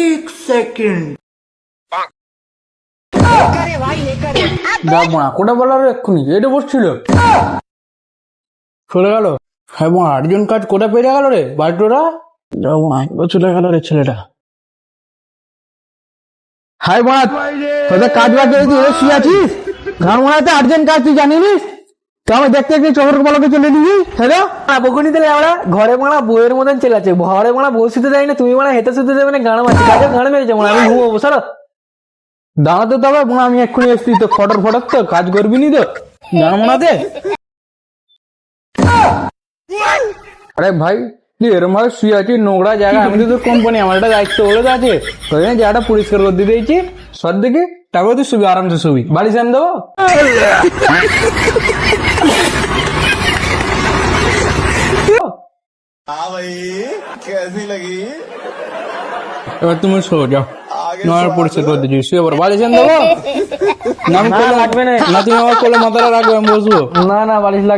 एक सेकंड কোটা বলার এক্ষুনি এটা বসছিল চলে গেল। হ্যাঁ মা আটজন কাজ কোটা পেরে গেল রে বাড়িটোরা চলে গেল রে ছেলেটা। হাই মা তোদের কাজ বাজ শুয়ে আছিস গান মারাতে আটজন কাজ তুই জানিস তো আমি দেখতে দেখতে চোখের বলাকে চলে দিবি হ্যাঁ বকুনি দিলে আমরা ঘরে মারা বইয়ের মতন চেলাচ্ছে ঘরে মারা বউ শুতে দেয় না তুমি মারা হেঁটে শুতে দেবে না গান মারছি কাজে গান মেরেছে মানে আমি ঘুমাবো সারা দাঁড়াতে তবে আমি এক্ষুনি এসছি তো ফটর ফটর তো কাজ করবি নি তো গান মারাতে। আরে ভাই তুই এরম ভাবে শুয়ে আছিস নোংরা জায়গা আমি তো তোর কোম্পানি আমার একটা দায়িত্ব বলে আছে তোর জায়গাটা পরিষ্কার করে দিয়ে দিয়েছি সব দিকে তারপরে তুই শুবি আরামসে শুবি বাড়ি জান দেবো। এবার তুমি শো যাও নয় পরিষ্কার করে দিয়েছি শুয়ে পড়ো বাড়ি জান দেবো না লাগবে না তুমি আমার কোলে মাথাটা রাখবে আমি বসবো না বালিশ লাগবে।